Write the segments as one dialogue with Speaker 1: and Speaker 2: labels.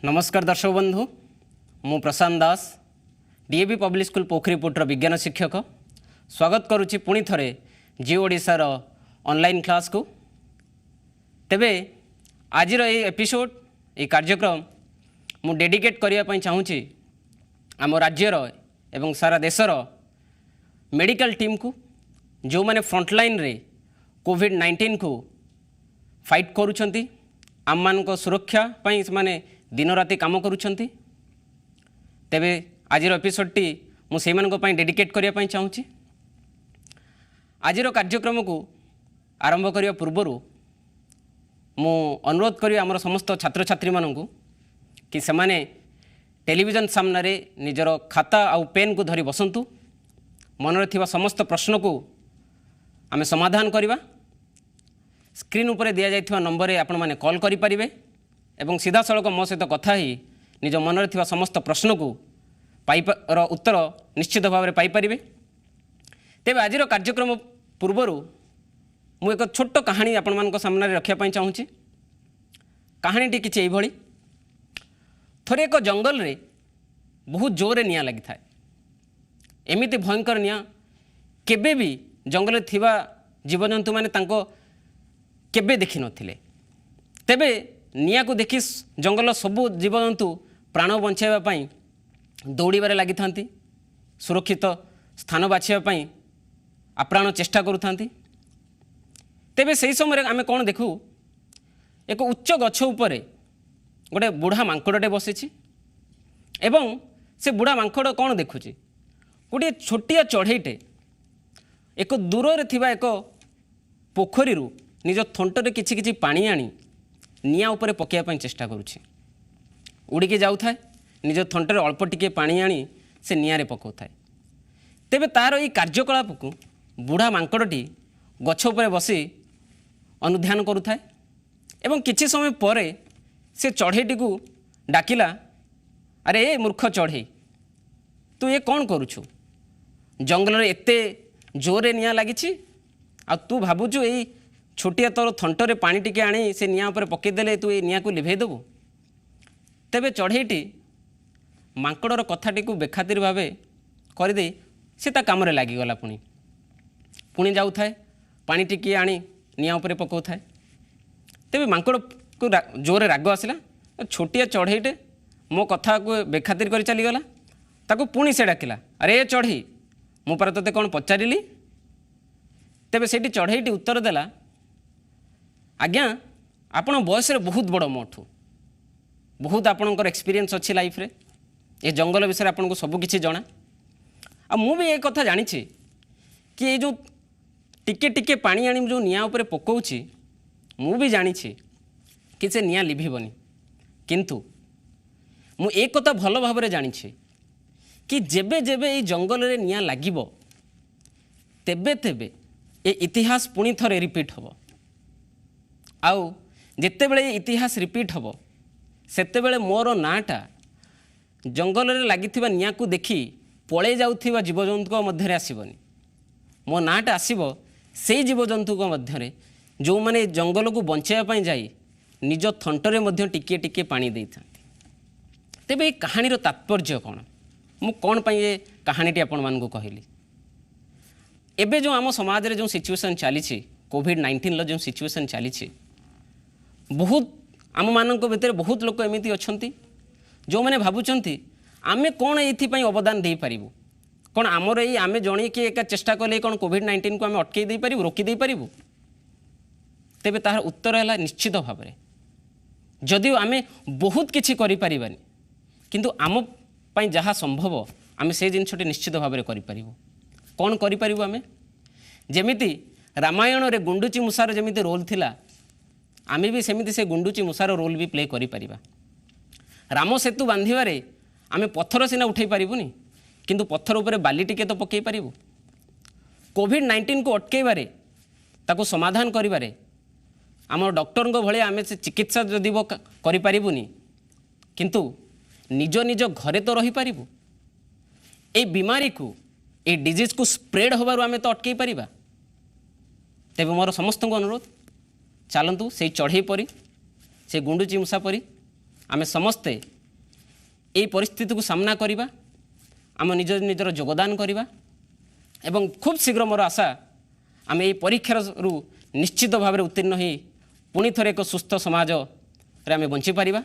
Speaker 1: नमस्कार दर्शक बंधु मु प्रशांत दास डीएवी पब्लिक स्कूल पोखरीपुटर विज्ञान शिक्षक स्वागत करुच्ची पुणी थरे जियो ओडिशार ऑनलाइन क्लास को। तेबे आजिर ये एपिसोड ये कार्यक्रम मु डेडिकेट करने चाहूँगी आम राज्यर एवं सारा देशर मेडिकल टीम को जो माने फ्रंटलाइन रे कोविड-19 को फाइट करुछंती आम मान सुरक्षा पाई से दिन राति काम करुछंती। तेबे आजिर एपिसोडटी मुझे डेडिकेट करने चाहूँगी। आजिर कार्यक्रम को आरंभ करने पूर्वर मु अनुरोध करी आमर समस्त छात्र छात्री मानू कि सेमाने टेलीविजन सामने निजर खाता आउ पेन को धरी बसंतु। मनरे थिबा समस्त प्रश्न को आमे समाधान करवा। स्क्रीन उपरे दिया जाइथिबा नंबर रे आपण माने कॉल करि परिबे एवं सीधा सड़क मो सहित कथा ही निज मनरे थिबा समस्त प्रश्न को पाइपर उत्तर निश्चित भाव में पाइपर। तेबे आजिर कार्यक्रम पूर्वर मु एक छोट कहानी आपण मान सामने रखापी चाहूँगी। कहानीटी किछि एइभଳି। थोड़े एक जंगल रे बहुत जोरे निया लगी था। एमिति भयंकर निया केबे भी जंगल थिबा जीवजंतु माने तांको केबे देखि नथिले। तेबे निया को देखि जंगल सबु जीवजंतु प्राण बंचाइबा पई दौड़बारे लगी थांती, सुरक्षित स्थान बाछिबा पई आप्राण चेष्टा करुथांती। तेबे सही समय आमे कोन देखू एक उच्च गछ उपरे गोटे बुढ़ा मांकड़टे बसी एवं से बुढ़ा मांकड़ कौन देखुची गोटे छोटिया चढ़ईटे एक दूर थिबा एक पोखरी निज थंटरे किछि किछि पानी आनी निया उपरे पकेया चेष्टा करुछि। उड़ीकी जाऊ थाए निज थंटरे अल्प टिके पानी आनी से निया रे पकाउ थाए। तेबे तार ई कार्यकलाप को बुढ़ा मांकड़टी गछ उपरे बसी अनुध्यान करुथाए एवं किछि समय परे से चढ़ईटी को डाकिला, अरे ए मूर्ख चढ़ई तू ये कौन करुछु? जंगल रे एते जोरे निया लागिछि आ तू भाबुछु एई छोटिया तोर थंटरे पानी टिके आनी से निया पर पकेदेले तू ए निया को लिभेई देबु। तेबे चढ़ईटी मांकड़र कथाटी को बेखातिर भावे करदे से ता काम रे लागिगला। पुणी जाऊ थाए पानी टिके आनी निया उपरे पकाउ थाए। तेबे मांकड़ को जोरे राग आसला। छोटिया चढ़ईटे मो कथा को बेखातिर कर चलीगला। ताको पुणी से डाकिला, अरे चढ़ई मु पर तोते कौन पचारिली? तेबे सेठी चढ़ईटी उत्तर देला, आज्ञा आपण बयस रे बहुत बड़ मोठू, बहुत आपणकर एक्सपीरियंस अच्छी लाइफ रे, ये जंगल विषय आपको सब किछि जना। आ मु भी ये कथा जानी कि ये जो टिके टिके पानी आनी जो निया उपरे पकाउछि मु भी जानी कि से निया लिभिबनी। किंतु मु एक कथा भल भाव में जानी कि जेबे जेबे ये जंगल रे निया लागिबो तेबे तेबे ये इतिहास पुणी थरे रिपीट हबो। आउ जेते बेले इतिहास रिपीट हबो सेते बेले मोर नाटा जंगल रे लागिथिबा निया को देखी पळे जाउथिबा जीवजंतु मध्य आसीबनी। मो नाटा आसीबो सेई जीवजंतु मध्य जो माने जंगल को बंचाइबा पई जाई निज थंटरे मध्य टिके टिके पानी देइथांती। तेबे कहानीर तात्पर्य कौन? मु कौन पाई ये कहानीटी आपण मानकु कहली। एबे जो आम समाज रे जो सिचुएशन चली कोविड-19 जो सिचुएशन चली बहुत आम मान भितर बहुत लोक एमती अच्छा जो मैंने भावुंट आमे कौन ये अवदान दे पारिबु, कौन आमर ये आमे जणे कि एक चेष्टा कले कौन कोविड-19 को आमे अटकई दे पारिबु, रोकी दे पारिबु? तेबे तार उत्तर है निश्चित भाव में जदिও आमे बहुत किछि करि परिबानी किंतु आम पई जहाँ संभव आमे से जिनसटी निश्चित भाव में करि परिबु। कौन करि परिबु? आमे जेमिति रामायण रे गुंडुची मूसार जेमिति रोल थिला आमे भी सेमिति से गुंडुची मूसार रोल भी प्ले करि परिबा। राम सेतु बांधिबारे आमे पत्थर सिना उठै पारिबुनी किंतु पत्थर उपरे बाली टिके तो पकई पारिबु। कोविड-19 को अटकईबारे ताको समाधान करिबारे आम डॉक्टर भले आमे से चिकित्सा जदि करि पारिबुनी किंतु निज निज घरे तो रही पारिबु। ए बीमारी को ए डिजीज को स्प्रेड होबारु आमे तो अटकई पारिबा। तेबे मोर समस्त अनुरोध चलतु से चढ़ई परी से गुंडुची मूषा परी आमे समस्ते यही परिस्थिति को सामना करवा आम निजर योगदान करवा एवं खूब शीघ्र मोर आशा आम ये परीक्षार निश्चित भाव में उत्तीर्ण हो पुणी थे एक सुस्थ समाज आम बंची पारिबा।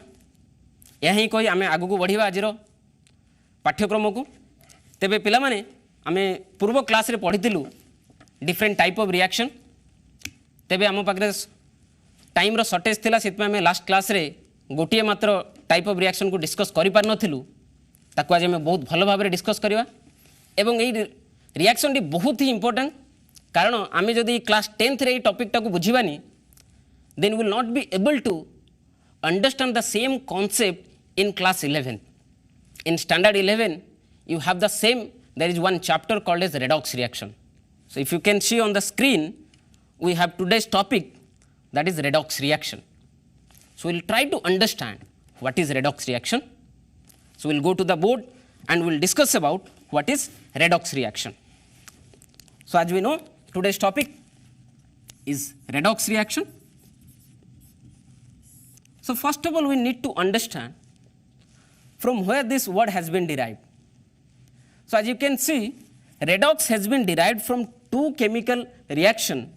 Speaker 1: यह ही कही आम आगू बढ़िया आज पाठ्यक्रम को। तेबे पिला माने आमे पूर्व क्लास रे पढ़ीलु डिफरेंट टाइप ऑफ रिएक्शन। तेबे आम पाखे टाइम रो शॉर्टेज थिला सेतमे आमे लास्ट क्लास रे गोटिए मात्र टाइप ऑफ रिएक्शन को डिस्कस करि पार नथिलु ताकू आज आमे बहुत भल भाव में डिस्कस करवा। एवं यही रिएक्शन टी बहुत ही इंपोर्टेंट कारण आमे जदि क्लास 10th रे टॉपिक टाको बुझीबानी then will not be able to understand the same concept in class 11th. In standard 11 you have the same, there is one chapter called as redox reaction. So if you can see on the screen we have today's topic, that is redox reaction. So we will try to understand what is redox reaction. So we will go to the board and we will discuss about what is redox reaction. So as we know today's topic is redox reaction. So first of all we need to understand from where this word has been derived. So as you can see, redox has been derived from two chemical reaction,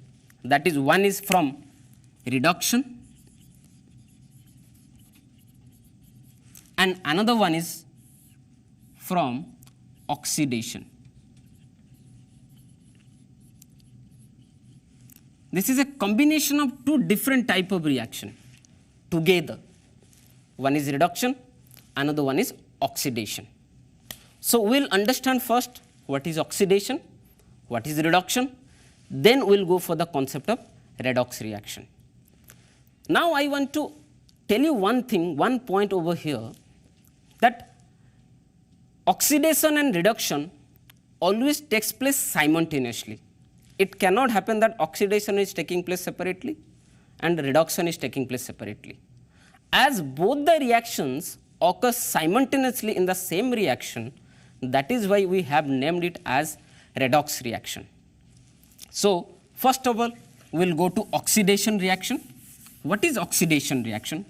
Speaker 1: that is one is from reduction and another one is from oxidation. This is a combination of two different type of reaction together. One is reduction, another one is oxidation. So we'll understand first what is oxidation, what is reduction, then we'll go for the concept of redox reaction. Now I want to tell you one thing, one point over here, that oxidation and reduction always takes place simultaneously. It cannot happen that oxidation is taking place separately and reduction is taking place separately. As both the reactions occur simultaneously in the same reaction, that is why we have named it as redox reaction. So first of all we will go to oxidation reaction. What is oxidation reaction?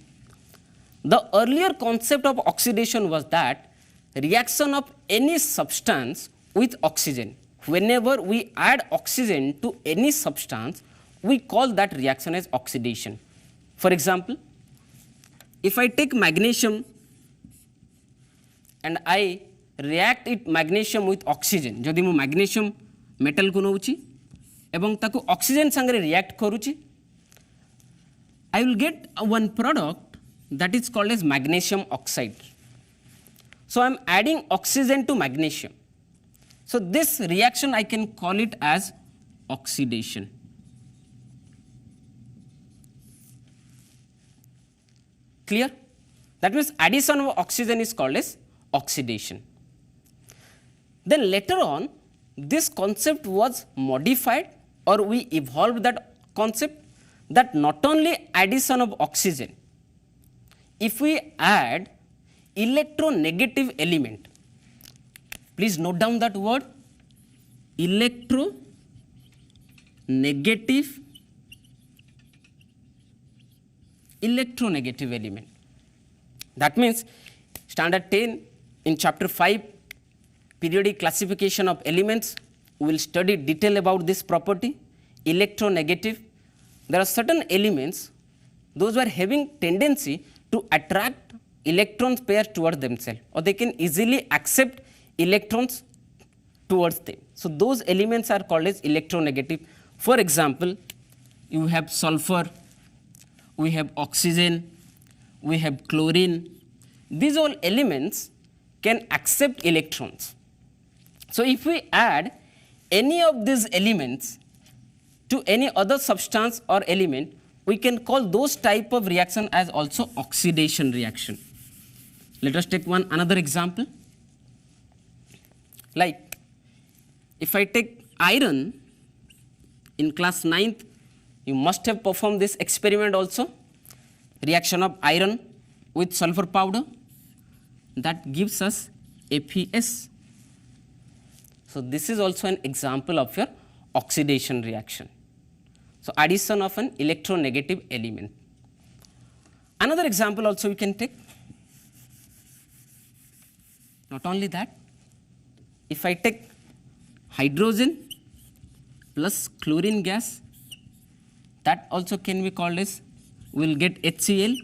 Speaker 1: The earlier concept of oxidation was that reaction of any substance with oxygen. Whenever we add oxygen to any substance, we call that reaction as oxidation. For example, if I take magnesium and I react it magnesium with oxygen, जदि मु magnesium metal को नौची एवं ताको oxygen संगरे react करूची, I will get one product that is called as magnesium oxide. So I am adding oxygen to magnesium. So this reaction I can call it as oxidation. Clear? That means addition of oxygen is called as oxidation. Then later on this concept was modified, or we evolved that concept, that not only addition of oxygen, if we add electronegative element, please note down that word, electronegative element. That means standard 10 in chapter 5 periodic classification of elements, we will study detail about this property, electronegative. There are certain elements, those who are having tendency to attract electrons pairs towards themselves, or they can easily accept electrons towards them. So those elements are called as electronegative. For example, you have sulfur, we have oxygen, we have chlorine. These all elements can accept electrons. So if we add any of these elements to any other substance or element, we can call those type of reaction as also oxidation reaction. Let us take another example. Like if I take iron, in class 9th you must have performed this experiment also, reaction of iron with sulfur powder, that gives us FeS. So this is also an example of your oxidation reaction. So addition of an electronegative element. Another example also we can take, Not only that, if I take hydrogen plus chlorine gas, that also can be called as, we will get HCl.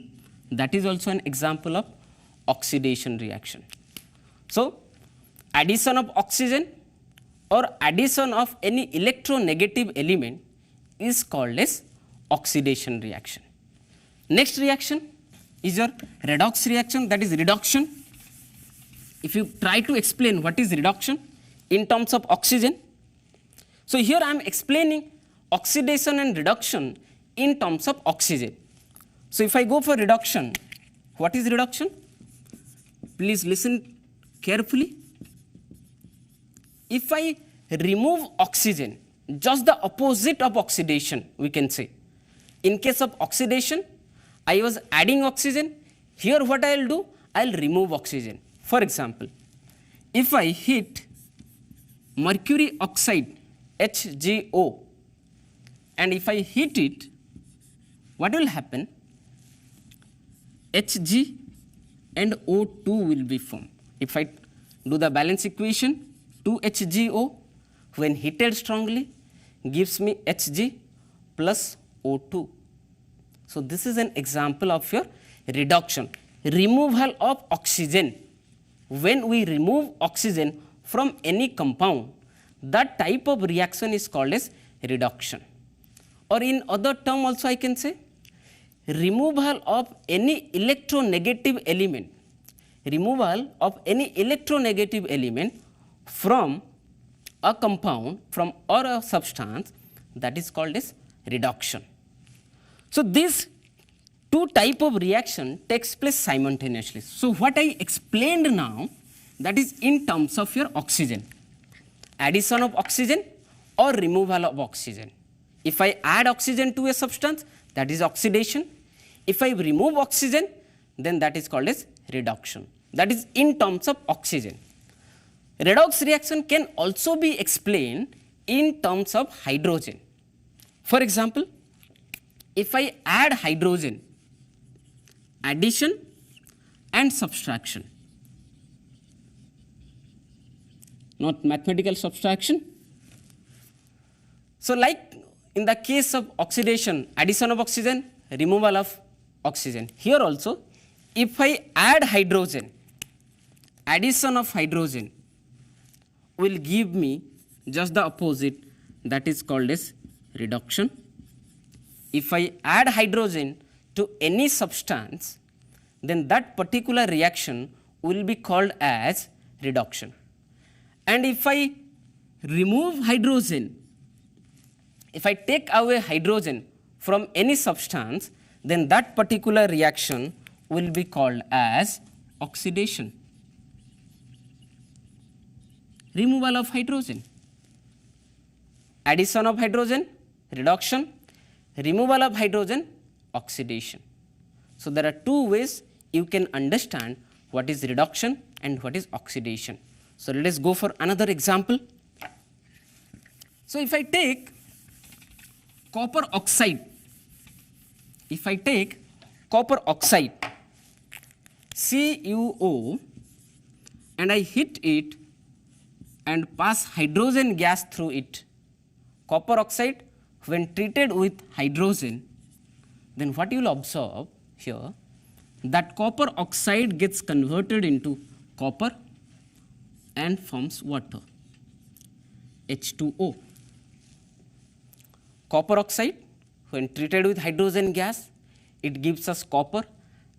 Speaker 1: That is also an example of oxidation reaction. So, addition of oxygen or addition of any electronegative element is called as oxidation reaction. Next reaction is your redox reaction, that is reduction. If you try to explain what is reduction in terms of oxygen, so here I am explaining oxidation and reduction in terms of oxygen. So if I go for reduction, what is reduction? Please listen carefully. If I remove oxygen, just the opposite of oxidation, we can say. In case of oxidation, I was adding oxygen. Here what I will do? I will remove oxygen. For example, if I heat mercury oxide, HgO, and if I heat it, what will happen? Hg and O2 will be formed. If I do the balance equation, 2HgO when heated strongly gives me Hg plus O2. So this is an example of your reduction, removal of oxygen. When we remove oxygen from any compound, that type of reaction is called as reduction. Or in other term also I can say, removal of any electronegative element, removal of any electronegative element from a compound or a substance, that is called as reduction. So these two type of reaction takes place simultaneously. So what I explained now, that is in terms of your oxygen, addition of oxygen or removal of oxygen. If I add oxygen to a substance, that is oxidation. If I remove oxygen, then that is called as reduction. That is in terms of oxygen. Redox reaction can also be explained in terms of hydrogen. For example, if I add hydrogen, addition and subtraction, not mathematical subtraction. So like in the case of oxidation, addition of oxygen, removal of oxygen. Here also, if I add hydrogen, addition of hydrogen will give me just the opposite, that is called as reduction. If I add hydrogen to any substance, then that particular reaction will be called as reduction. And if I remove hydrogen, if I take away hydrogen from any substance, then that particular reaction will be called as oxidation. Removal of hydrogen, addition of hydrogen, reduction, removal of hydrogen, oxidation. So there are two ways you can understand what is reduction and what is oxidation. So let us go for another example. So if I take copper oxide, if I take copper oxide, CuO, and I heat it and pass hydrogen gas through it, copper oxide when treated with hydrogen, then what you will observe here, that copper oxide gets converted into copper and forms water, H2O. Copper oxide when treated with hydrogen gas, it gives us copper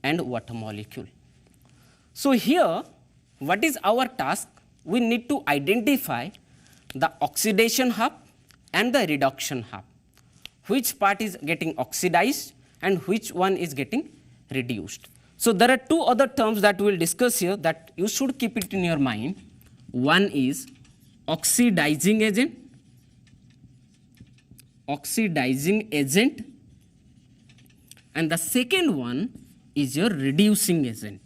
Speaker 1: and water molecule. So here, what is our task? We need to identify the oxidation hub and the reduction hub. Which part is getting oxidized and which one is getting reduced. So there are two other terms that we will discuss here that you should keep it in your mind. One is oxidizing agent, and the second one is your reducing agent.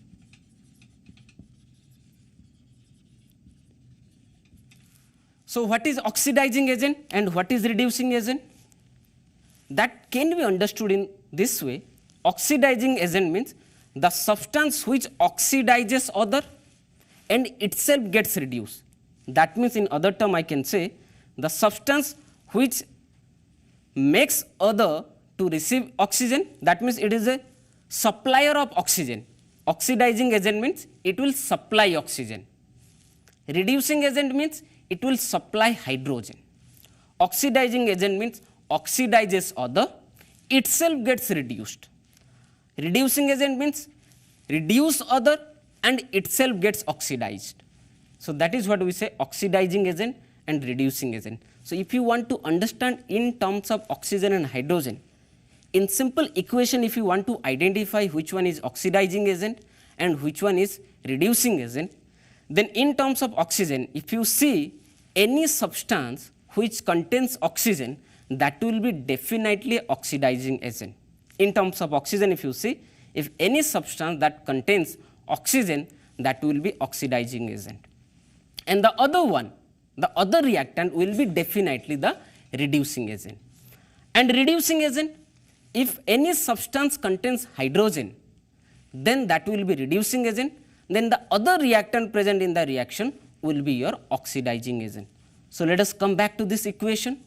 Speaker 1: So what is oxidizing agent and what is reducing agent? That can be understood in this way. Oxidizing agent means the substance which oxidizes other, and itself gets reduced. That means in other term I can say the substance which makes other to receive oxygen, that means it is a supplier of oxygen. Oxidizing agent means it will supply oxygen. Reducing agent means it will supply hydrogen. Oxidizing agent means oxidizes other, itself gets reduced. Reducing agent means reduce other and itself gets oxidized. So that is what we say oxidizing agent and reducing agent. So if you want to understand in terms of oxygen and hydrogen, in simple equation if you want to identify which one is oxidizing agent and which one is reducing agent, then in terms of oxygen, if you see any substance which contains oxygen, that will be definitely oxidizing agent. In terms of oxygen, if you see, if any substance that contains oxygen, that will be oxidizing agent. And the other one, the other reactant will be definitely the reducing agent. And reducing agent, if any substance contains hydrogen, then that will be reducing agent. Then the other reactant present in the reaction will be your oxidizing agent. So let us come back to this equation.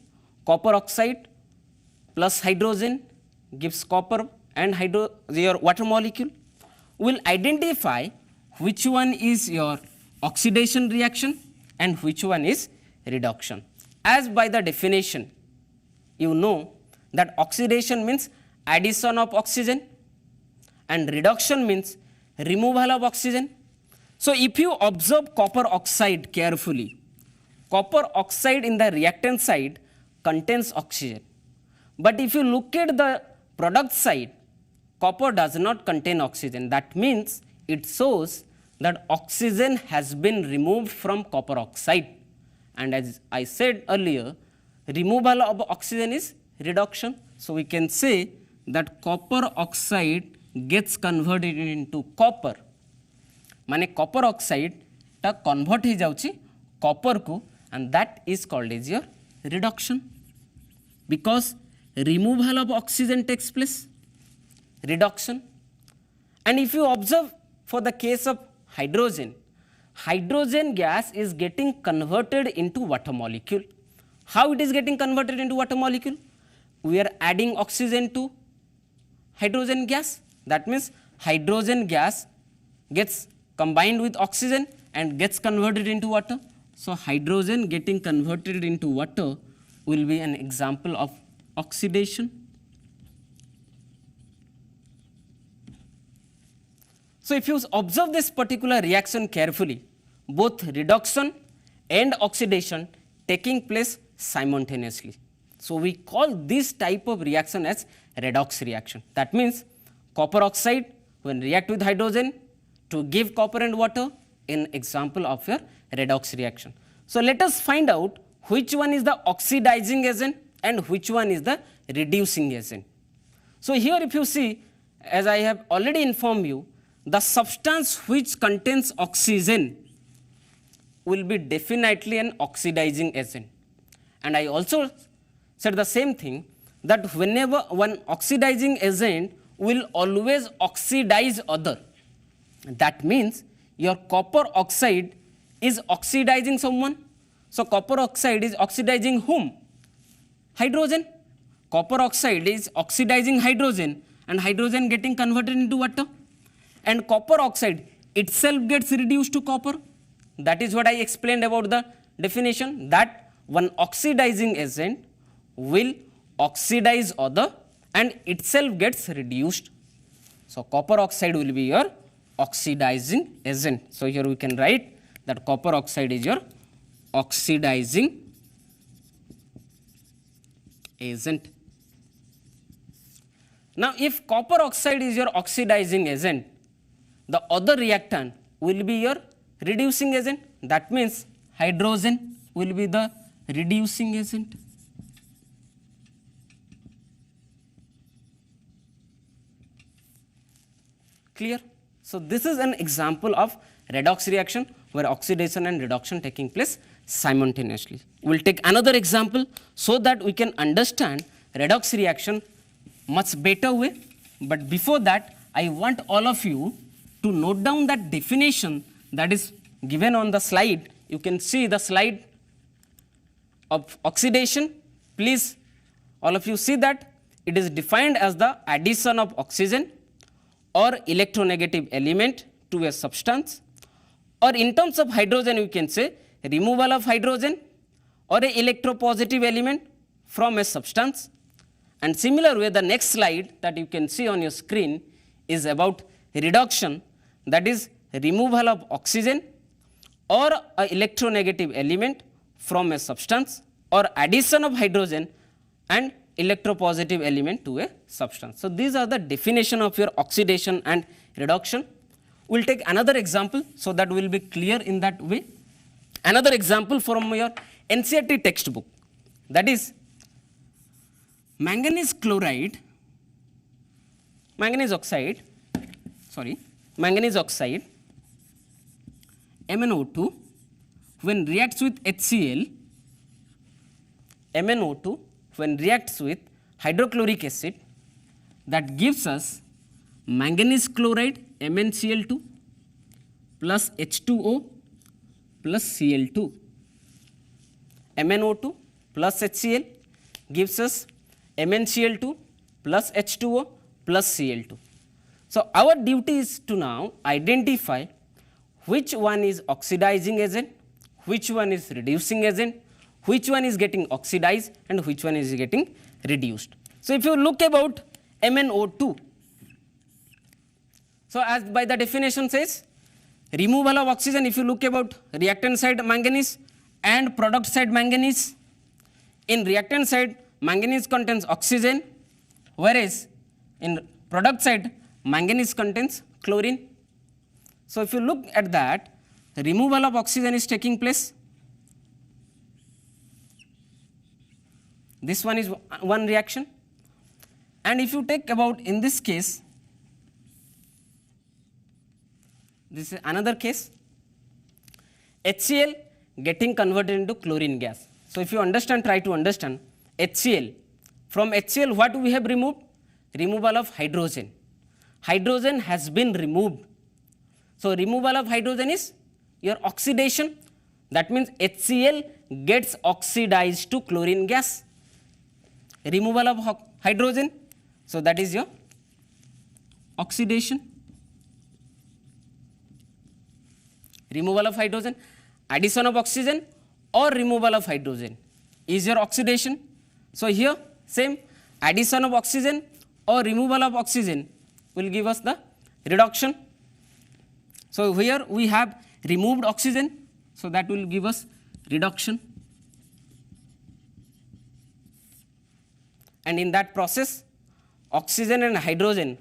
Speaker 1: Copper oxide plus hydrogen gives copper and your water molecule. We'll identify which one is your oxidation reaction and which one is reduction. As by the definition, you know that oxidation means addition of oxygen and reduction means removal of oxygen. So if you observe copper oxide carefully, copper oxide in the reactant side contains oxygen. But if you look at the product side, copper does not contain oxygen. That means it shows that oxygen has been removed from copper oxide. And as I said earlier, removal of oxygen is reduction. So we can say that copper oxide gets converted into copper. माने copper oxide ता convert ही जाउची copper को, and that is called as your reduction, because removal of oxygen takes place, reduction. And if you observe for the case of hydrogen, hydrogen gas is getting converted into water molecule. How it is getting converted into water molecule? We are adding oxygen to hydrogen gas. That means hydrogen gas gets combined with oxygen and gets converted into water. So hydrogen getting converted into water will be an example of oxidation. So if you observe this particular reaction carefully, both reduction and oxidation taking place simultaneously. So we call this type of reaction as redox reaction. That means copper oxide when react with hydrogen to give copper and water, in example of your redox reaction. So let us find out which one is the oxidizing agent and which one is the reducing agent. So here if you see, as I have already informed you, the substance which contains oxygen will be definitely an oxidizing agent. And I also said the same thing, that whenever one oxidizing agent will always oxidize other. That means your copper oxide is oxidizing someone. So copper oxide is oxidizing whom? Hydrogen. Copper oxide is oxidizing hydrogen and hydrogen getting converted into water. And copper oxide itself gets reduced to copper. That is what I explained about the definition, that one oxidizing agent will oxidize other and itself gets reduced. So copper oxide will be your oxidizing agent. So here we can write that copper oxide is your oxidizing agent. Now if copper oxide is your oxidizing agent, the other reactant will be your reducing agent. That means hydrogen will be the reducing agent. Clear? So this is an example of redox reaction where oxidation and reduction taking place simultaneously. We will take another example so that we can understand redox reaction much better way. But before that, I want all of you to note down that definition that is given on the slide. You can see the slide of oxidation. Please, all of you see that it is defined as the addition of oxygen or electronegative element to a substance, or in terms of hydrogen you can say removal of hydrogen or a electropositive element from a substance. And similar way, the next slide that you can see on your screen is about reduction, that is removal of oxygen or a electronegative element from a substance, or addition of hydrogen and electropositive element to a substance. So, these are the definition of your oxidation and reduction. We will take another example, so that will be clear in that way. Another example from your NCERT textbook, that is manganese oxide MnO2 when reacts with HCl, MnO2 when reacts with hydrochloric acid, that gives us manganese chloride MnCl2 plus H2O plus Cl2. MnO2 plus HCl gives us MnCl2 plus H2O plus Cl2. So, our duty is to now identify which one is oxidizing agent, which one is reducing agent, which one is getting oxidized and which one is getting reduced. So, if you look about MnO2, so as by the definition says removal of oxygen, if you look about reactant side manganese and product side manganese, in reactant side manganese contains oxygen, whereas in product side manganese contains chlorine. So, if you look at that, removal of oxygen is taking place. This one is one reaction, and if you take about in this case, this is another case, HCl getting converted into chlorine gas. So, if you understand, try to understand HCl. From HCl what we have removed? Removal of hydrogen. Hydrogen has been removed. So, removal of hydrogen is your oxidation. That means HCl gets oxidized to chlorine gas. Removal of hydrogen, so that is your oxidation. Removal of hydrogen, addition of oxygen or removal of hydrogen is your oxidation. So, here same addition of oxygen or removal of oxygen will give us the reduction. So, here we have removed oxygen, so that will give us reduction, and in that process oxygen and hydrogen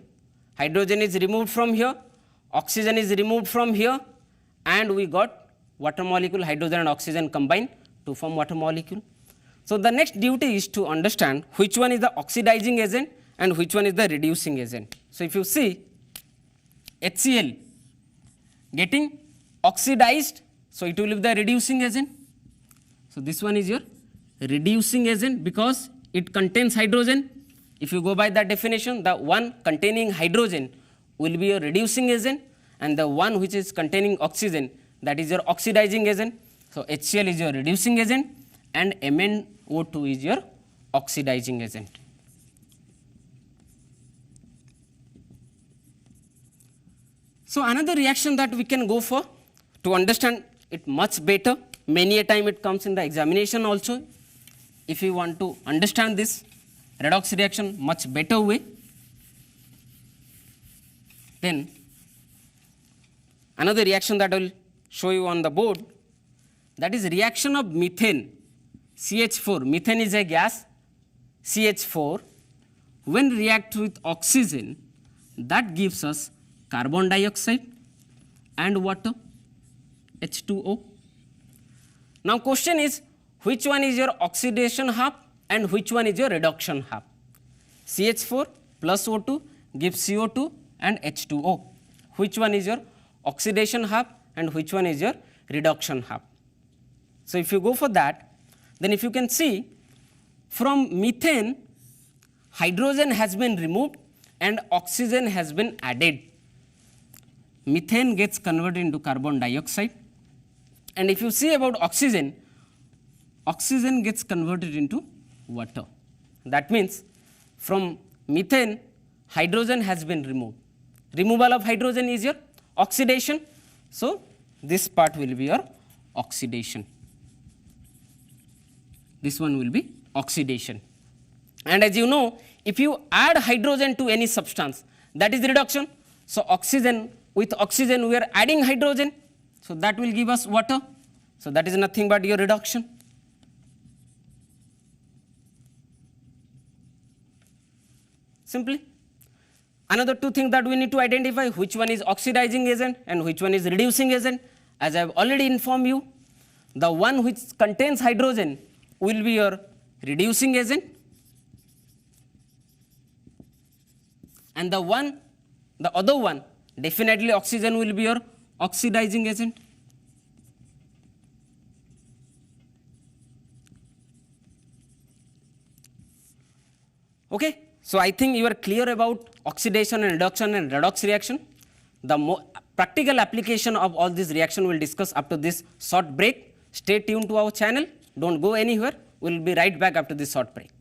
Speaker 1: is removed from here, oxygen is removed from here, and we got water molecule, hydrogen and oxygen combined to form water molecule. So, the next duty is to understand which one is the oxidizing agent and which one is the reducing agent. So, if you see HCl getting oxidized, so it will be the reducing agent. So, this one is your reducing agent because it contains hydrogen. If you go by that definition, the one containing hydrogen will be your reducing agent, and the one which is containing oxygen, that is your oxidizing agent. So, HCl is your reducing agent and MnO2 is your oxidizing agent. So, another reaction that we can go for to understand it much better, many a time it comes in the examination also, if you want to understand this redox reaction much better way, then another reaction that I will show you on the board, that is reaction of methane CH4. Methane is a gas, CH4 when react with oxygen, that gives us carbon dioxide and water, H2O. Now, question is which one is your oxidation half and which one is your reduction half? CH4 plus O2 gives CO2 and H2O. Which one is your oxidation half and which one is your reduction half? So, if you go for that, then if you can see from methane, hydrogen has been removed and oxygen has been added. Methane gets converted into carbon dioxide And if you see about oxygen, oxygen gets converted into water. That means from methane, hydrogen has been removed. Removal of hydrogen is your oxidation. So this part will be your oxidation. This one will be oxidation. And as you know, if you add hydrogen to any substance, that is reduction. So oxygen, with oxygen we are adding hydrogen. So that will give us water. So that is nothing but your reduction. Simply. Another two things that we need to identify, which one is oxidizing agent and which one is reducing agent. As I have already informed you, the one which contains hydrogen will be your reducing agent, and the other one, definitely oxygen will be your oxidizing agent. Okay, so I think you are clear about oxidation and reduction and redox reaction. The practical application of all these reaction we'll discuss after this short break. Stay tuned to our channel. Don't go anywhere. We'll be right back after this short break.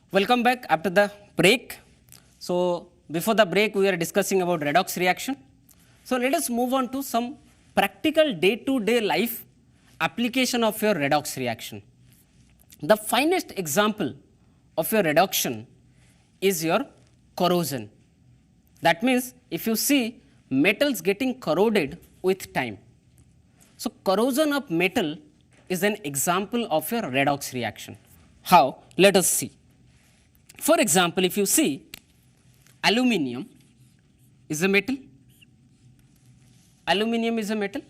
Speaker 1: Welcome back after the break. So, before the break, we were discussing about redox reaction. So, let us move on to some practical day-to-day life application of your redox reaction. The finest example of your reduction is your corrosion. That means, if you see metals getting corroded with time. So, corrosion of metal is an example of your redox reaction. How? Let us see. For example, if you see aluminium is a metal. Aluminium is a metal.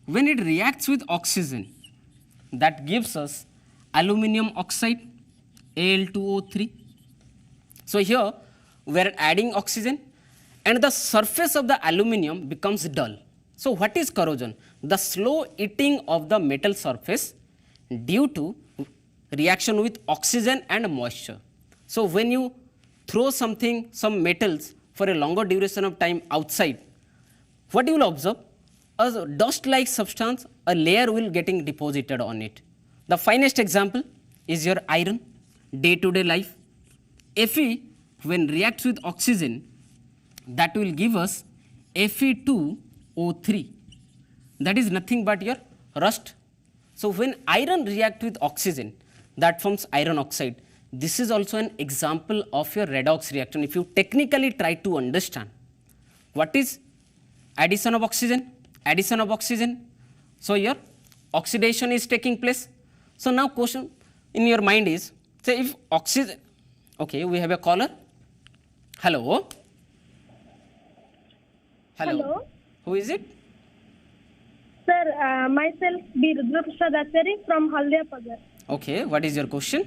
Speaker 1: When it reacts with oxygen, that gives us aluminium oxide, Al2O3. So here we are adding oxygen and the surface of the aluminium becomes dull. So what is corrosion? The slow eating of the metal surface due to reaction with oxygen and moisture. So when you throw some metals for a longer duration of time outside, what you will observe? A dust-like substance, a layer will getting deposited on it. The finest example is your iron, day-to-day life. Fe, when reacts with oxygen, that will give us Fe2O3. That is nothing but your rust. So when iron reacts with oxygen, that forms iron oxide. This is also an example of your redox reaction. If you technically try to understand what is addition of oxygen, so your oxidation is taking place. So now question in your mind is, say if oxygen, okay, we have a caller. Hello.
Speaker 2: Hello.
Speaker 1: Who is it?
Speaker 2: Sir, myself B. Rudraprasad Acharya from Haldiapagar.
Speaker 1: Okay, what is your question?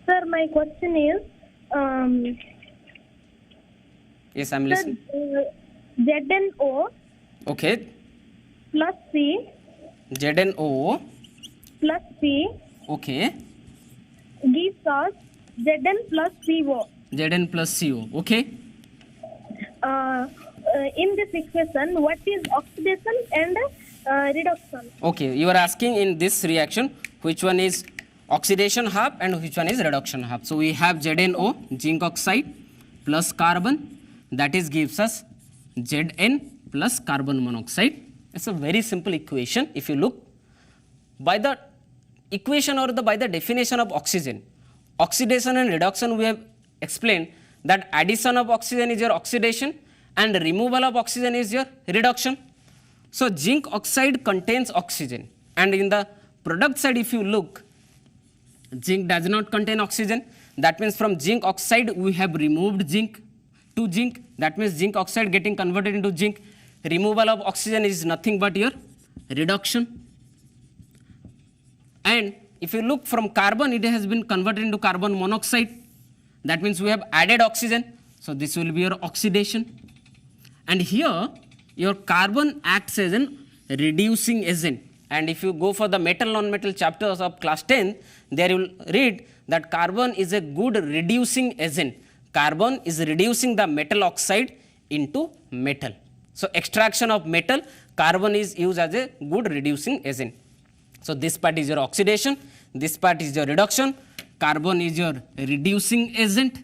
Speaker 2: Sir, my question is,
Speaker 1: Yes, I am listening.
Speaker 2: ZnO
Speaker 1: Okay,
Speaker 2: plus C
Speaker 1: ZnO.
Speaker 2: plus P
Speaker 1: Okay,
Speaker 2: gives us Zn plus CO.
Speaker 1: Zn plus CO. Okay.
Speaker 2: In this equation, what is oxidation and reduction?
Speaker 1: Okay, you are asking in this reaction which one is oxidation half and which one is reduction half. So we have ZnO, zinc oxide plus carbon, that is gives us Zn plus carbon monoxide. It's a very simple equation. If you look by the equation or by the definition of oxygen, oxidation and reduction we have explained that addition of oxygen is your oxidation and removal of oxygen is your reduction. So zinc oxide contains oxygen and in the product side if you look, zinc does not contain oxygen. That means from zinc oxide we have removed zinc to zinc. That means zinc oxide getting converted into zinc. Removal of oxygen is nothing but your reduction. And if you look from carbon, it has been converted into carbon monoxide. That means we have added oxygen. So this will be your oxidation. And here your carbon acts as an reducing agent. And if you go for the metal non-metal chapters of class 10, there you will read that carbon is a good reducing agent. Carbon is reducing the metal oxide into metal. So extraction of metal, carbon is used as a good reducing agent. So this part is your oxidation, this part is your reduction, carbon is your reducing agent,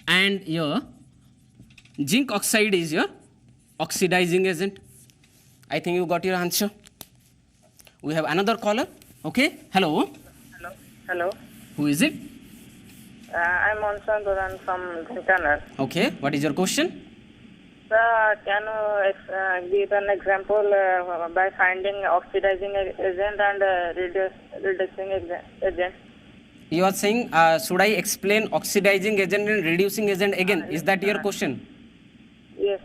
Speaker 1: and your zinc oxide is your oxidizing agent. I think you got your answer. We have another caller. Okay, hello.
Speaker 3: Hello.
Speaker 1: Who is it?
Speaker 3: I'm Monsan Doran from Ghantanagar.
Speaker 1: Okay, what is your question?
Speaker 3: Sir, can you give an example by finding oxidizing agent and reducing agent?
Speaker 1: You are saying, should I explain oxidizing agent and reducing agent again? Is that your question?
Speaker 3: Yes,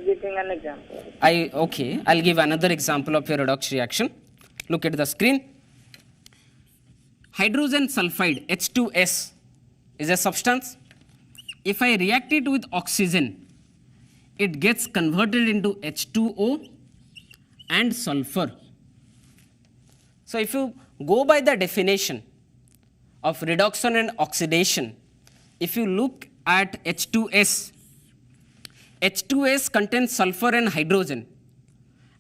Speaker 3: giving an example.
Speaker 1: Okay, I'll give another example of your redox reaction. Look at the screen. Hydrogen sulfide, H2S, is a substance. If I react it with oxygen, it gets converted into H2O and sulfur. So if you go by the definition of reduction and oxidation, if you look at H2S, H2S contains sulfur and hydrogen.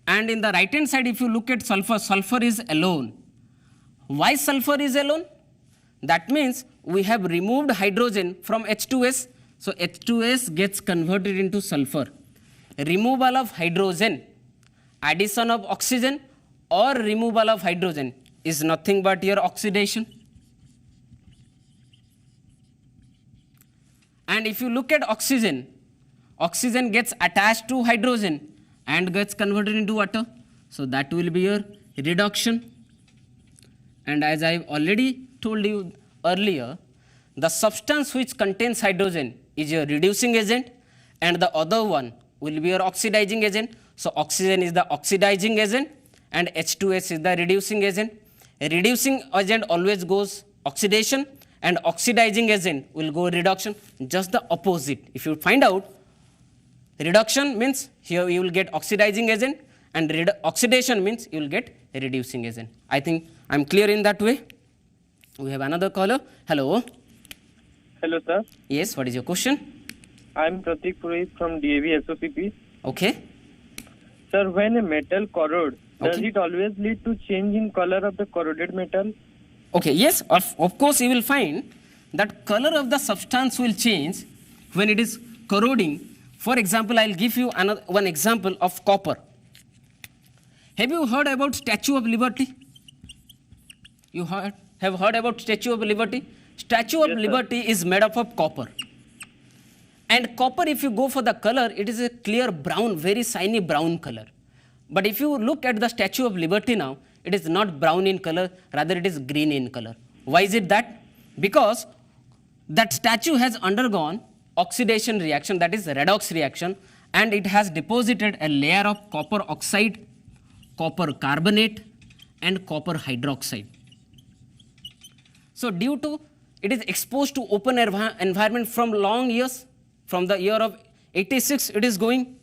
Speaker 1: And in the right hand side, if you look at sulfur, sulfur is alone. Why sulfur is alone? That means we have removed hydrogen from H2S. So H2S gets converted into sulfur. Removal of hydrogen, addition of oxygen or removal of hydrogen is nothing but your oxidation. And if you look at oxygen, oxygen gets attached to hydrogen and gets converted into water. So that will be your reduction. And as I have already told you earlier, the substance which contains hydrogen is your reducing agent and the other one will be your oxidizing agent. So oxygen is the oxidizing agent and H2S is the reducing agent. A reducing agent always goes oxidation and oxidizing agent will go reduction, just the opposite. If you find out, reduction means here you will get oxidizing agent and oxidation means you will get reducing agent. I think I am clear in that way. We have another caller. Hello.
Speaker 4: Hello, sir.
Speaker 1: Yes, what is your question?
Speaker 4: I am Pratik Purohit from DAV SOCP.
Speaker 1: Okay.
Speaker 4: Sir, when a metal corrodes, does
Speaker 1: Okay.
Speaker 4: it always lead to change in color of the corroded metal?
Speaker 1: Okay, yes, of course you will find that color of the substance will change when it is corroding. For example, I will give you one example of copper. Have you heard about Statue of Liberty? You have heard about Statue of Liberty? Statue of
Speaker 4: Yes, sir.
Speaker 1: Liberty is made up of copper. And copper, if you go for the color, it is a clear brown, very shiny brown color. But if you look at the Statue of Liberty now, it is not brown in color, rather it is green in color. Why is it that? Because that statue has undergone oxidation reaction, that is redox reaction, and it has deposited a layer of copper oxide, copper carbonate, and copper hydroxide. So due to it is exposed to open environment from long years, from the year of 86 it is going.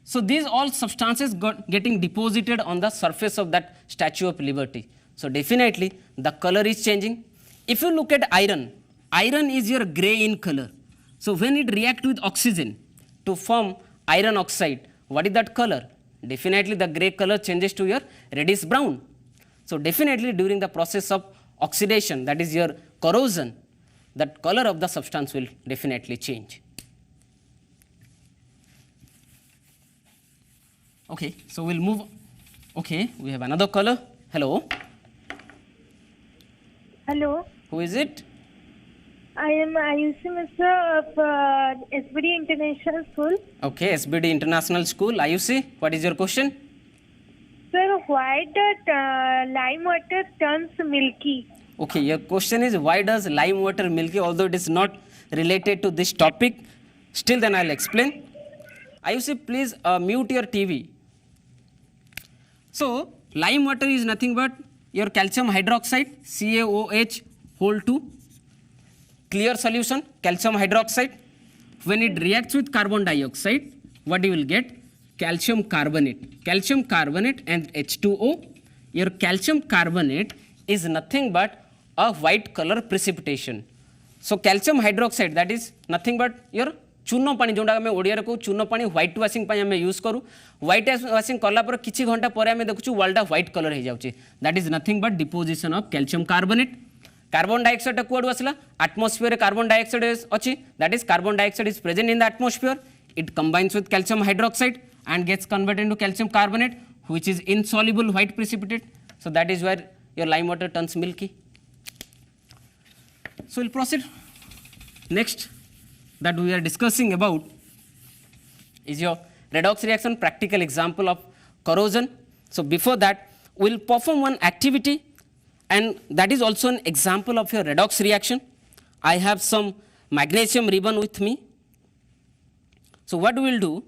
Speaker 1: So these all substances getting deposited on the surface of that Statue of Liberty. So definitely the color is changing. If you look at iron, iron is your gray in color. So when it reacts with oxygen to form iron oxide, what is that color? Definitely the gray color changes to your reddish brown. So definitely during the process of oxidation, that is your corrosion, that color of the substance will definitely change. Okay, so we'll move. Okay, we have another caller. Hello.
Speaker 2: Hello.
Speaker 1: Who is it?
Speaker 2: I am Ayushi Mishra of SBD International School.
Speaker 1: Okay, SBD International School. Ayushi, what is your question?
Speaker 2: Sir, why does lime water turns milky?
Speaker 1: Okay, your question is why does lime water milky, although it is not related to this topic. Still then I'll explain. Ayushi, please mute your TV. So, lime water is nothing but your calcium hydroxide, CaOH whole 2, clear solution, calcium hydroxide. When it reacts with carbon dioxide, what you will get? Calcium carbonate. Calcium carbonate and H2O. Your calcium carbonate is nothing but a white color precipitation. So, calcium hydroxide, that is nothing but your चूर्ण पानी जोटा आम ओडिया कहूँ चूर्ण पानी white washing आम use करूँ white washing कलापर किसी घंटा पर आम देखु वालटा व्हाइट कलर हो जाए that is nothing but deposition of calcium carbonate carbon dioxide कुआडू आसला एटमॉस्फेयर कार्बन डाइऑक्साइड अच्छी that is carbon dioxide is present in the atmosphere it combines with calcium hydroxide and gets converted into calcium carbonate which is insoluble white precipitate. So that is where your lime water turns milky. So we'll proceed. Next that we are discussing about is your redox reaction, practical example of corrosion. So before that we'll perform one activity and that is also an example of your redox reaction. I have some magnesium ribbon with me. So what we will do,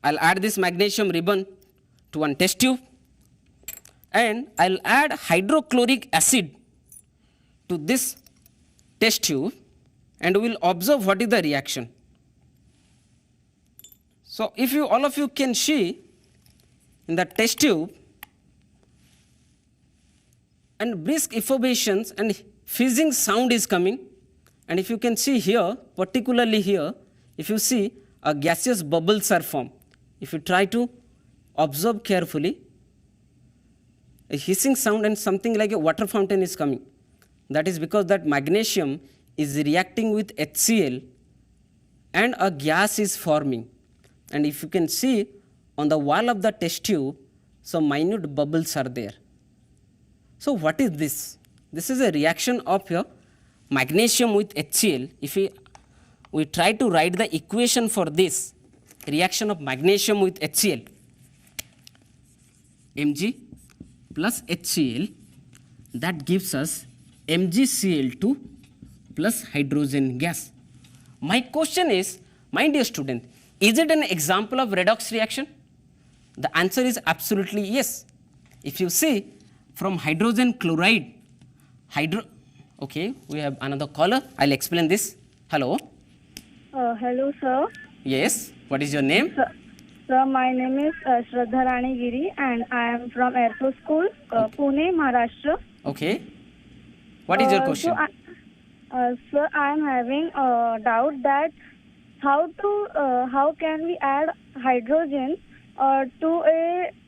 Speaker 1: I'll add this magnesium ribbon to one test tube and I'll add hydrochloric acid to this test tube and we'll observe what is the reaction. So if you all of you can see in the test tube and brisk effusions and fizzing sound is coming, and if you can see here, particularly here, if you see a gaseous bubbles are formed. If you try to observe carefully, a hissing sound and something like a water fountain is coming. That is because that magnesium is reacting with HCl and a gas is forming. And if you can see on the wall of the test tube, some minute bubbles are there. So what is this? This is a reaction of your magnesium with HCl. If we try to write the equation for this reaction of magnesium with HCl, Mg plus HCl, that gives us MgCl2 plus hydrogen gas. My question is, my dear student, is it an example of redox reaction? The answer is absolutely yes. If you see from hydrogen chloride, okay, we have another caller. I'll explain this. Hello.
Speaker 2: Hello, sir.
Speaker 1: Yes. What is your name?
Speaker 2: Sir, my name is Shraddha Rani Giri, and I am from Air Force School, Pune, Maharashtra.
Speaker 1: Okay. What is your question?
Speaker 2: Sir, I am having a doubt that how can we add hydrogen to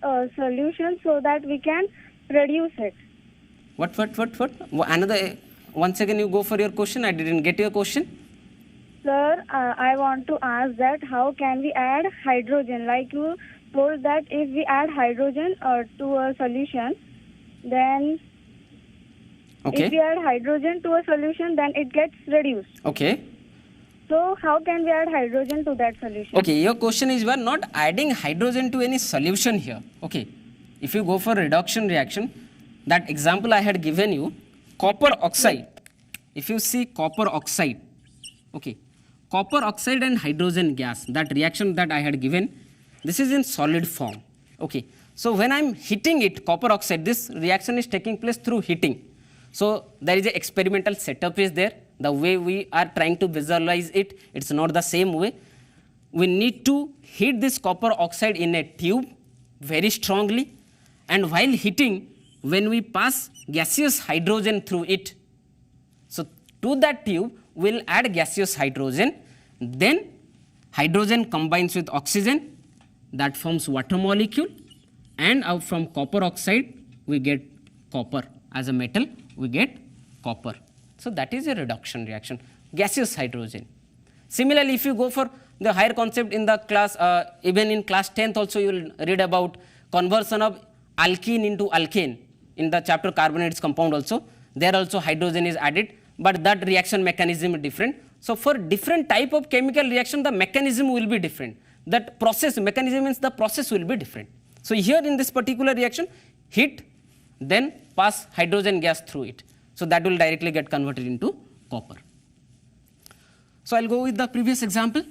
Speaker 2: a solution so that we can reduce it?
Speaker 1: What? Another. Once again, you go for your question. I didn't get your question.
Speaker 2: Sir, I want to ask that how can we add hydrogen? Like you told that if we add hydrogen to a solution, then
Speaker 1: Okay.
Speaker 2: if we add hydrogen to a solution, then it gets reduced.
Speaker 1: Okay.
Speaker 2: So how can we add hydrogen to that solution?
Speaker 1: Okay, your question is we are not adding hydrogen to any solution here. Okay. If you go for reduction reaction, that example I had given you, copper oxide. If you see copper oxide, okay, copper oxide and hydrogen gas, that reaction that I had given, this is in solid form. Okay. So when I am heating it, copper oxide, this reaction is taking place through heating. So there is an experimental setup is there. The way we are trying to visualize it, it's not the same way. We need to heat this copper oxide in a tube very strongly, and while heating, when we pass gaseous hydrogen through it, so to that tube we'll add gaseous hydrogen, then hydrogen combines with oxygen, that forms water molecule, and out from copper oxide we get copper as a metal, we get copper. So that is a reduction reaction, gaseous hydrogen. Similarly, if you go for the higher concept in the class, even in class 10th also you will read about conversion of alkene into alkane in the chapter carbonates compound also. There also hydrogen is added, but that reaction mechanism is different. So for different type of chemical reaction, the mechanism will be different. That process mechanism means the process will be different. So here in this particular reaction, heat, then pass hydrogen gas through it. So that will directly get converted into copper. So I'll go with the previous example.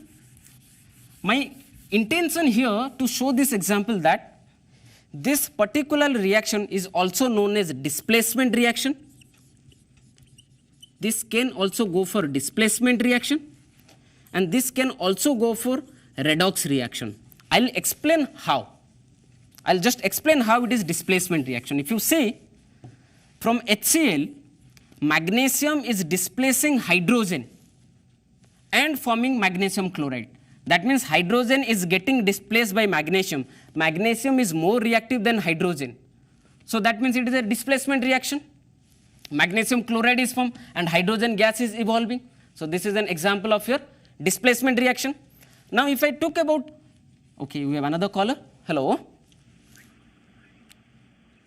Speaker 1: My intention here to show this example that this particular reaction is also known as displacement reaction. This can also go for displacement reaction, and this can also go for redox reaction. I'll explain how. I'll just explain how it is displacement reaction. If you see from HCl, magnesium is displacing hydrogen and forming magnesium chloride. That means hydrogen is getting displaced by magnesium. Magnesium is more reactive than hydrogen. So that means it is a displacement reaction. Magnesium chloride is formed and hydrogen gas is evolving. So this is an example of your displacement reaction. Now if I talk about, okay, we have another caller. Hello.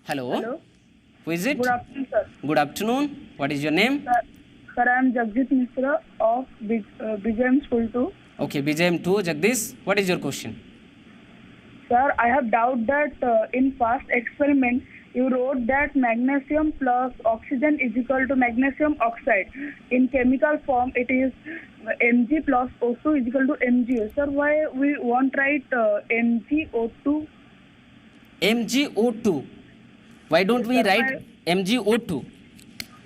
Speaker 1: Hello.
Speaker 3: Hello.
Speaker 1: Who is it?
Speaker 3: Good afternoon, sir.
Speaker 1: Good afternoon. What is your name?
Speaker 3: Sir, I am Jagjit Mishra of BJM School 2.
Speaker 1: Okay, BJM2, Jagdish. What is your question?
Speaker 3: Sir, I have doubt that in past experiment you wrote that magnesium plus oxygen is equal to magnesium oxide. In chemical form, it is Mg plus O2 is equal to Mg. Sir, why we won't write MgO2?
Speaker 1: MgO2. Why don't we write MgO2?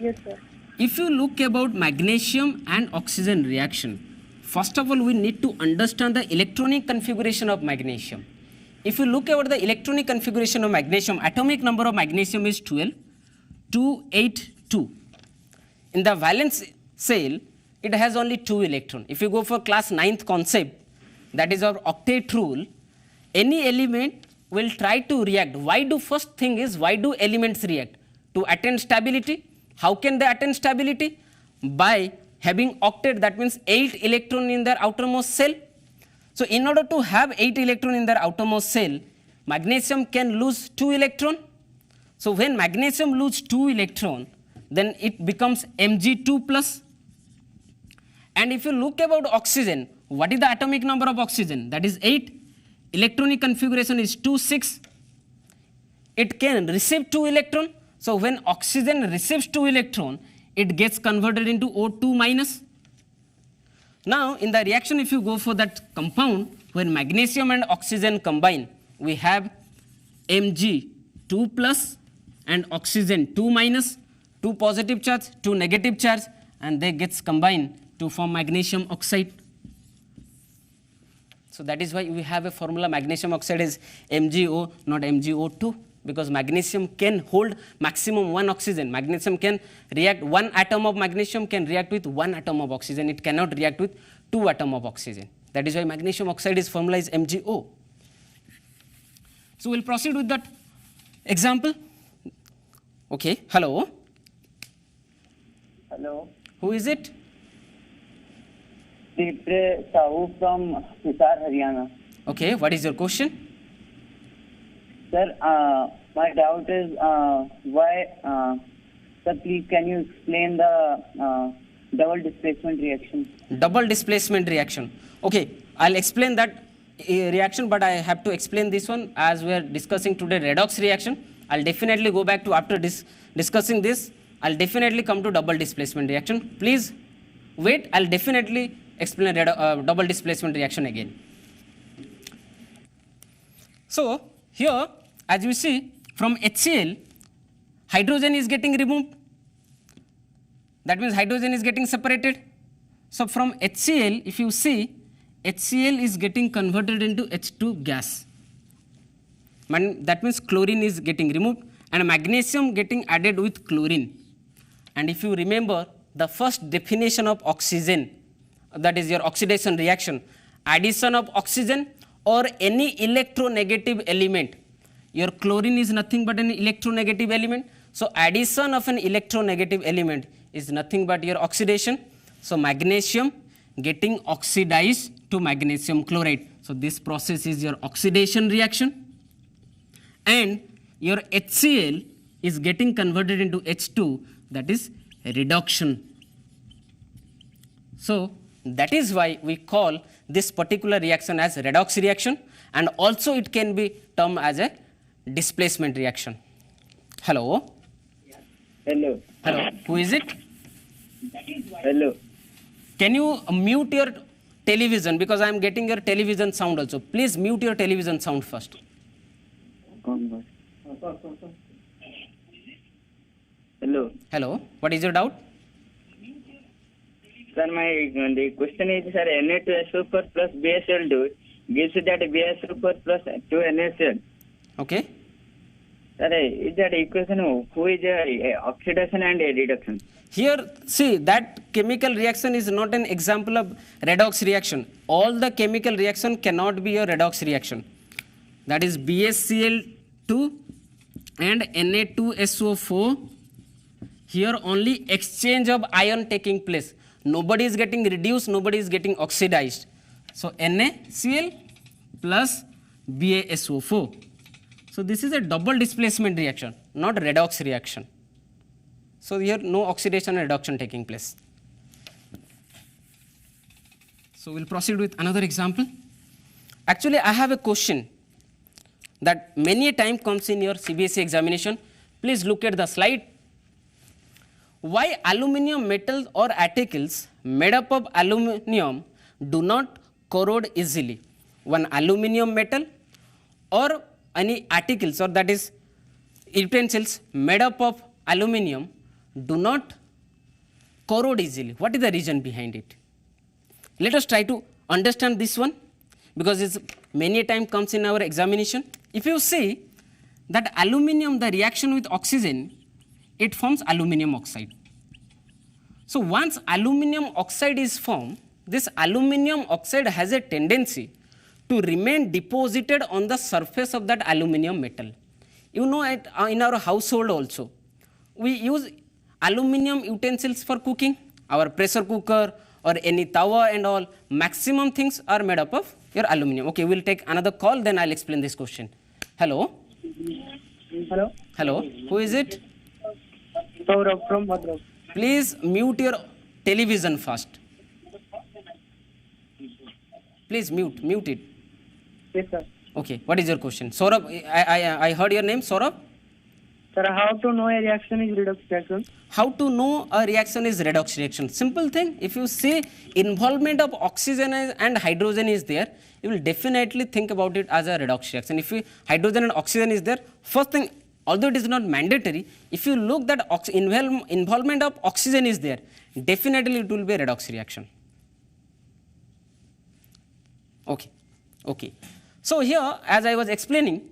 Speaker 3: Yes, sir.
Speaker 1: If you look about magnesium and oxygen reaction, first of all, we need to understand the electronic configuration of magnesium. If you look at the electronic configuration of magnesium, atomic number of magnesium is 12, 282. In the valence shell, it has only 2 electrons. If you go for class 9th concept, that is our octet rule, any element will try to react. Why do elements react? To attain stability. How can they attain stability? By having octet, that means 8 electron in their outermost shell. So in order to have 8 electron in their outermost shell, magnesium can lose 2 electron. So when magnesium lose 2 electron, then it becomes Mg2 plus. And if you look about oxygen, what is the atomic number of oxygen? That is 8. Electronic configuration is 2, 6. It can receive 2 electron. So when oxygen receives 2 electron, it gets converted into O2 minus. Now in the reaction, if you go for that compound, when magnesium and oxygen combine, we have Mg2 plus and oxygen 2 minus, 2 positive charge, 2 negative charge, and they gets combined to form magnesium oxide. So that is why we have a formula, magnesium oxide is MgO, not MgO2, because magnesium can hold maximum 1 oxygen. Magnesium can react, 1 atom of magnesium can react with 1 atom of oxygen. It cannot react with 2 atom of oxygen. That is why magnesium oxide is formula is MgO. So we'll proceed with that example. Okay, hello.
Speaker 5: Hello,
Speaker 1: Who is it?
Speaker 5: Deepre Sahu from Hisar, Haryana.
Speaker 1: Okay, what is your question?
Speaker 5: Sir, my doubt is why, sir, please can you explain the double displacement reaction?
Speaker 1: Double displacement reaction. Okay, I'll explain that reaction, but I have to explain this one as we are discussing today redox reaction. I'll definitely go back to after discussing this. I'll definitely come to double displacement reaction. Please wait. I'll definitely explain double displacement reaction again. So here, as you see, from HCl, hydrogen is getting removed. That means hydrogen is getting separated. So from HCl, if you see, HCl is getting converted into H2 gas. That means chlorine is getting removed and magnesium getting added with chlorine. And if you remember the first definition of oxygen, that is your oxidation reaction, addition of oxygen or any electronegative element. Your chlorine is nothing but an electronegative element. So addition of an electronegative element is nothing but your oxidation. So magnesium getting oxidized to magnesium chloride. So this process is your oxidation reaction. And your HCl is getting converted into H2, that is reduction. So that is why we call this particular reaction as redox reaction, and also it can be termed as a displacement reaction. Hello?
Speaker 5: Hello.
Speaker 1: Hello, who is it?
Speaker 5: Hello.
Speaker 1: Can you mute your television, because I am getting your television sound also. Please mute your television sound first.
Speaker 5: Hello.
Speaker 1: Hello, what is your doubt?
Speaker 5: Sir, the question is, sir, Na2SO4 plus BSL2 gives that BSO4 plus 2NaCl.
Speaker 1: Okay.
Speaker 5: Sir, is that equation who is oxidation and reduction?
Speaker 1: Here, see, that chemical reaction is not an example of redox reaction. All the chemical reaction cannot be a redox reaction. That is BaCl2 and Na2SO4. Here only exchange of ion taking place. Nobody is getting reduced, nobody is getting oxidized. So NaCl plus BaSO4. So this is a double displacement reaction, not redox reaction. So here no oxidation and reduction taking place. So we'll proceed with another example. Actually, I have a question that many a time comes in your CBSE examination. Please look at the slide. Why aluminium metals or articles made up of aluminium do not corrode easily? One aluminium metal or any articles, or that is utensils made up of aluminium do not corrode easily. What is the reason behind it? Let us try to understand this one, because it's many a time comes in our examination. If you see that aluminium, the reaction with oxygen, it forms aluminium oxide. So once aluminium oxide is formed, this aluminium oxide has a tendency to remain deposited on the surface of that aluminium metal. You know, in our household also, we use aluminum utensils for cooking, our pressure cooker or any tawa and all, maximum things are made up of your aluminum. Okay, we'll take another call, then I'll explain this question. Hello?
Speaker 4: Hello.
Speaker 1: Hello, who is it?
Speaker 4: Saurabh from Bhadrak.
Speaker 1: Please mute your television first. Please mute it.
Speaker 4: Yes, sir.
Speaker 1: Okay, what is your question? Saurabh, I heard your name, Saurabh.
Speaker 4: Sir, how to know a reaction is redox reaction?
Speaker 1: How to know a reaction is redox reaction? Simple thing. If you say involvement of oxygen and hydrogen is there, you will definitely think about it as a redox reaction. If hydrogen and oxygen is there, first thing, although it is not mandatory, if you look that involvement of oxygen is there, definitely it will be a redox reaction. Okay. So here, as I was explaining,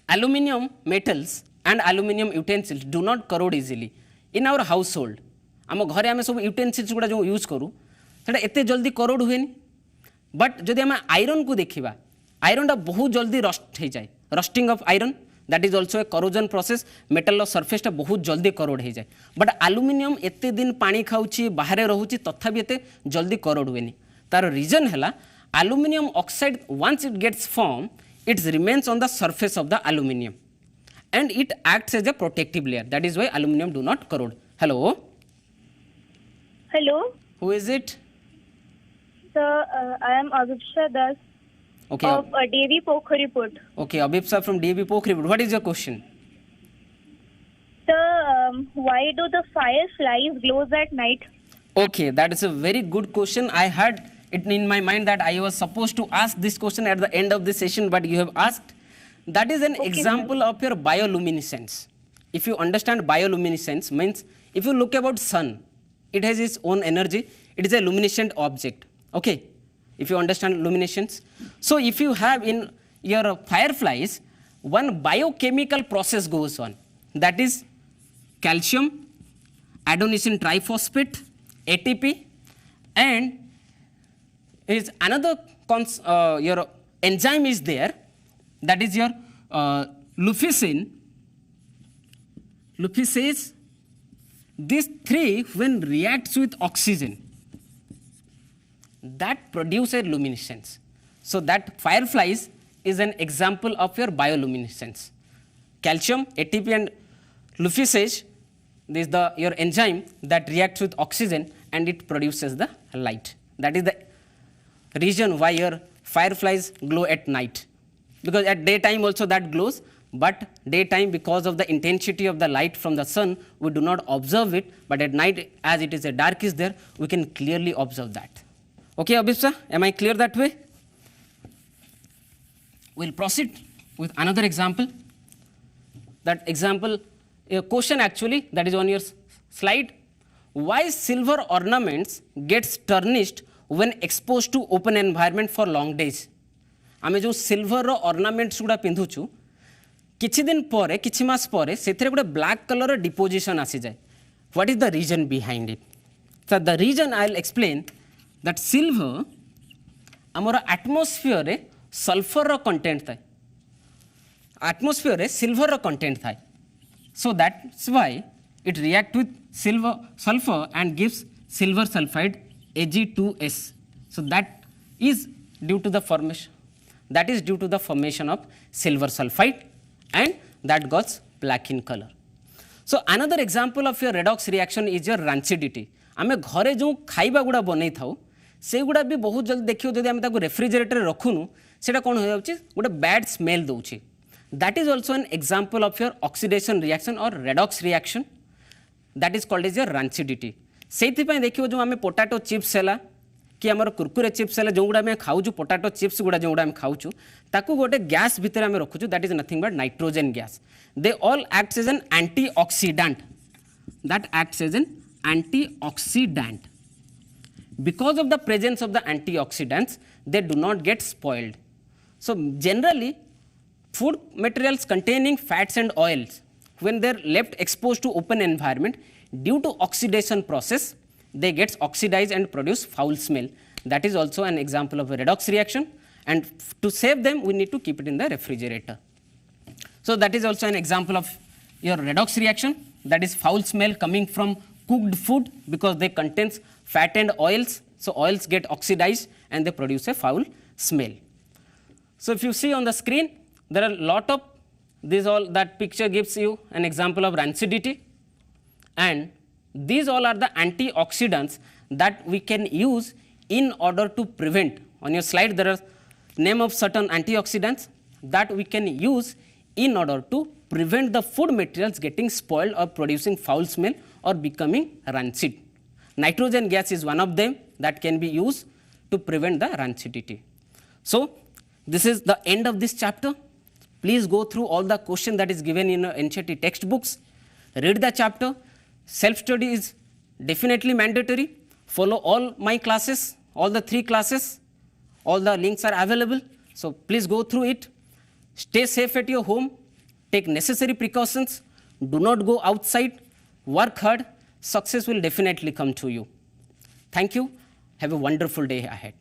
Speaker 1: aluminum metals and aluminum utensils do not corrode easily. In our household, आम घरे आम सब utensils गुड़ा जो use करूँ सेटा एते जल्दी करोड हुए बट जदि आम आयरन को देखा आयरनटा बहुत जल्दी रस्ट हो जाए rusting of iron that is also a corrosion process metal सरफेसटा बहुत जल्दी करोड हो जाए बट आलुमिनियम एते दिन पानी खाऊँ बाहर रोचे तथापि एते जल्दी करोड हुए तार रीजन है aluminum oxide once it gets formed it remains on the surface of the aluminum and it acts as a protective layer, that is why aluminum do not corrode. Hello, who is it?
Speaker 2: Sir, I am Abhipsha Das
Speaker 1: Okay,
Speaker 2: of Devi Pokhariput.
Speaker 1: okay, Abhipsa from DB Pokhariput. What is your question?
Speaker 2: Sir, why do the fireflies glows at night?
Speaker 1: Okay, that is a very good question. I had it in my mind that I was supposed to ask this question at the end of this session, but you have asked. That is an example of your bioluminescence. If you understand bioluminescence, means if you look about sun, it has its own energy. It is a luminescent object. Okay, if you understand luminescence. So if you have in your fireflies, one biochemical process goes on. That is calcium, adenosine triphosphate, ATP, and is another your enzyme is there, that is your lupicin. Lupicase, these three when reacts with oxygen, that produces luminescence. So that fireflies is an example of your bioluminescence. Calcium, ATP and lupicase, this is your enzyme that reacts with oxygen and it produces the light. That is the reason why your fireflies glow at night, because at daytime also that glows, but daytime because of the intensity of the light from the sun we do not observe it, but at night as it is a dark is there we can clearly observe that. Okay, Abhipsa, am I clear that way? We'll proceed with another example. That example, a question actually that is on your slide. Why silver ornaments gets tarnished when exposed to open environment for long days? आमे जो silver रो ornaments गुड़ा पिंधुचु किछि दिन परे किछि मास परे सेथरे गुडे black colour deposition आसी जाय. What is the reason behind it? So the reason I will explain that silver हमर एटमॉस्फेयर रे सल्फर रो कंटेंट थाय. एटमॉस्फेयर रे सिल्वर रो कंटेंट थाय. So that's why it react with sulfur and gives silver sulfide Ag2S. So that is due to the formation. That is due to the formation of silver sulfide, and that goes black in color. So another example of your redox reaction is your rancidity. आमे घरे जो खाइबा गुड़ा बनै थाउ से गुड़ा भी बहुत जल्दी देखियो जदि आमे ताको रेफ्रिजरेटर रखुनु सेटा कोन हो जाउची गुडे बैड स्मेल दउची. That is also an example of your oxidation reaction or redox reaction. That is called as your rancidity. सेति पय देखियो जो आमे पोटैटो चिप्स हैला कि हमर कुरकुरे चिप्स हैला जो गुडा में खाउछु पोटैटो चिप्स गुडा जो गुडा हम खाउछु ताकू गोटे गैस भितर आमे रखुछु. That is nothing but nitrogen gas. They all acts as an antioxidant. That acts as an antioxidant. Because of the presence of the antioxidants, they do not get spoiled. So generally, food materials containing fats and oils, when they're left exposed to open environment, due to oxidation process, they get oxidized and produce foul smell. That is also an example of a redox reaction. And to save them, we need to keep it in the refrigerator. So that is also an example of your redox reaction. that is foul smell coming from cooked food because they contains fat and oils. So oils get oxidized and they produce a foul smell. So if you see on the screen, there are a lot of these all, that picture gives you an example of rancidity, and these all are the antioxidants that we can use in order to prevent. On your slide there are name of certain antioxidants that we can use in order to prevent the food materials getting spoiled or producing foul smell or becoming rancid. Nitrogen gas is one of them that can be used to prevent the rancidity. So this is the end of this chapter. Please go through all the questions that is given in NCERT textbooks. Read the chapter. Self-study is definitely mandatory. Follow all my classes, all the 3 classes. All the links are available. So please go through it. Stay safe at your home. Take necessary precautions. Do not go outside. Work hard. Success will definitely come to you. Thank you. Have a wonderful day ahead.